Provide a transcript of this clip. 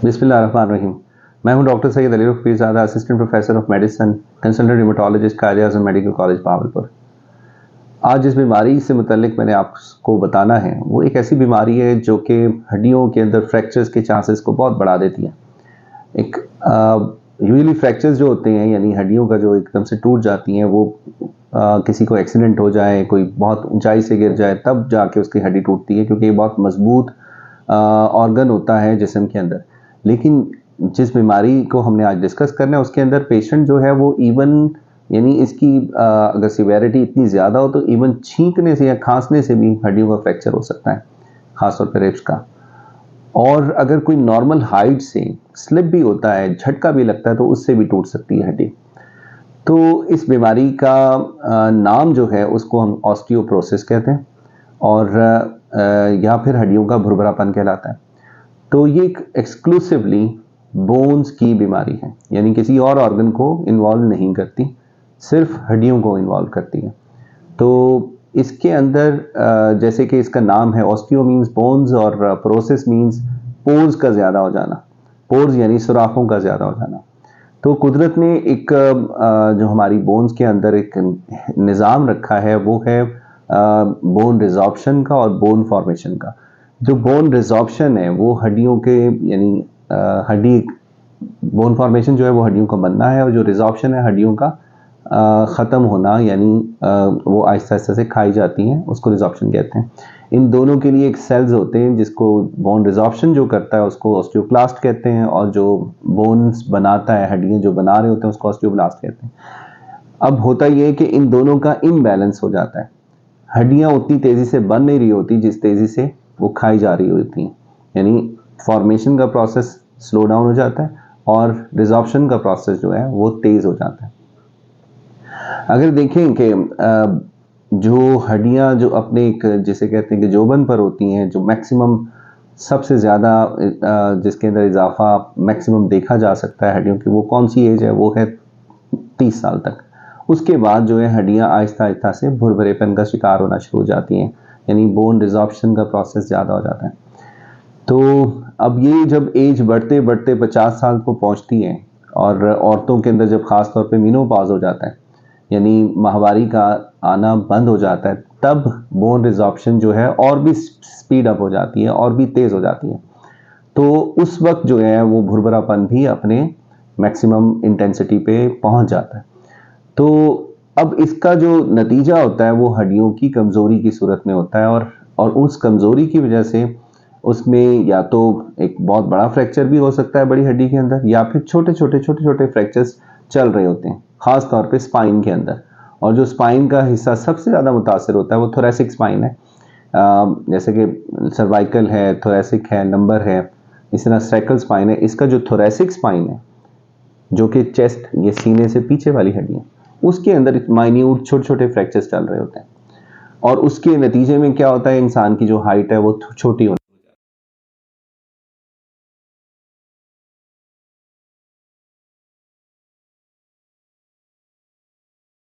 बिस्मिल्लाहिर्रहमानिर्रहीम। मैं हूं doctor Syed Ali Rafizada, assistant professor of medicine, consultant rheumatologist, Quaid-e Azam medical college Bahawalpur. आज जिस बीमारी से मुतल्लिक मैंने आपको बताना है वो एक ऐसी बीमारी है जो कि हड्डियों के अंदर फ्रैक्चर्स के चांसेस को बहुत बढ़ा देती है। एक यूजुअली फ्रैक्चर्स जो होते हैं यानी हड्डियों का जो एकदम से टूट जाती हैं वो किसी को एक्सीडेंट हो जाए, कोई बहुत ऊंचाई से गिर जाए तब जाके उसकी हड्डी टूटती है, क्योंकि ये बहुत मजबूत ऑर्गन होता है जिस्म के अंदर। लेकिन जिस बीमारी को हमने आज डिस्कस करना है उसके अंदर पेशेंट जो है वो इवन यानी इसकी अगर सिवेरिटी इतनी ज़्यादा हो तो इवन छींकने से या खांसने से भी हड्डियों का फ्रैक्चर हो सकता है, खासतौर पर रिब्स का। और अगर कोई नॉर्मल हाइट से स्लिप भी होता है, झटका भी लगता है, तो उससे भी टूट सकती है हड्डी। तो इस बीमारी का नाम जो है उसको हम ऑस्टियोपोरोसिस कहते हैं और या फिर हड्डियों का भुरभुरापन कहलाता है। तो ये एक एक्सक्लूसिवली बोन्स की बीमारी है, यानी किसी और ऑर्गन को इन्वॉल्व नहीं करती, सिर्फ हड्डियों को इन्वॉल्व करती है। तो इसके अंदर जैसे कि इसका नाम है, ऑस्टियो मीन्स बोन्स और प्रोसेस मीन्स पोर्स का ज़्यादा हो जाना। पोर्स यानी सुराखों का ज़्यादा हो जाना। तो कुदरत ने एक जो हमारी बोन्स के अंदर एक निज़ाम रखा है वो है बोन रिजॉर्प्शन का और बोन फॉर्मेशन का। जो बोन रिजॉर्प्शन है वो हड्डियों के यानी हड्डी बोन फॉर्मेशन जो है वो हड्डियों का बनना है, और जो रिजॉर्प्शन है हड्डियों का ख़त्म होना, यानी वो आहिस्ता आहिस्ता से खाई जाती हैं, उसको रिजॉर्प्शन कहते हैं। इन दोनों के लिए एक सेल्स होते हैं जिसको बोन रिजॉर्प्शन जो करता है उसको ऑस्टियोक्लास्ट कहते हैं, और जो बोन्स बनाता है, हड्डियाँ जो बना रहे होते हैं उसको ऑस्टियोब्लास्ट कहते हैं। अब होता ये है कि इन दोनों का इम्बैलेंस हो जाता है। हड्डियाँ उतनी तेज़ी से बन नहीं रही होती जिस तेज़ी से वो खाई जा रही होती हैं, यानी फॉर्मेशन का प्रोसेस स्लो डाउन हो जाता है और रिजॉर्प्शन का प्रोसेस जो है वो तेज़ हो जाता है। अगर देखें कि जो हड्डियाँ जो अपने एक जिसे कहते हैं कि जोबन पर होती हैं, जो मैक्सिमम सबसे ज़्यादा जिसके अंदर इजाफा मैक्सिमम देखा जा सकता है हड्डियों की, वो कौन सी एज है? वो है 30 साल तक। उसके बाद जो है हड्डियाँ आहिस्ता आहिस्ता से भुरभुरेपन का शिकार होना शुरू हो जाती हैं, यानी बोन रिजॉर्प्शन का प्रोसेस ज़्यादा हो जाता है। तो अब ये जब एज बढ़ते बढ़ते 50 साल को पहुँचती है और औरतों के अंदर जब ख़ास तौर पे मेनोपॉज हो जाता है, यानी माहवारी का आना बंद हो जाता है, तब बोन रिजॉर्प्शन जो है और भी स्पीड अप हो जाती है और भी तेज़ हो जाती है। तो उस वक्त जो है वो भुरभुरापन भी अपने मैक्सिमम इंटेंसिटी पे पहुंच जाता है। तो अब इसका जो नतीजा होता है वो हड्डियों की कमज़ोरी की सूरत में होता है, और उस कमज़ोरी की वजह से उसमें या तो एक बहुत बड़ा फ्रैक्चर भी हो सकता है बड़ी हड्डी के अंदर, या फिर छोटे छोटे फ्रैक्चर्स चल रहे होते हैं, ख़ास तौर पे स्पाइन के अंदर। और जो स्पाइन का हिस्सा सबसे ज़्यादा मुतासर होता है वो थोरैसिक स्पाइन है, जैसे कि सर्वाइकल है, थोरैसिक है, लंबर है, इस तरह सैक्रल स्पाइन है। इसका जो थोरैसिक स्पाइन है जो कि चेस्ट, ये सीने से पीछे वाली हड्डी है, उसके अंदर माइन्यूट छोटे छोटे फ्रैक्चर्स चल रहे होते हैं, और उसके नतीजे में क्या होता है, इंसान की जो हाइट है वो छोटी होती है।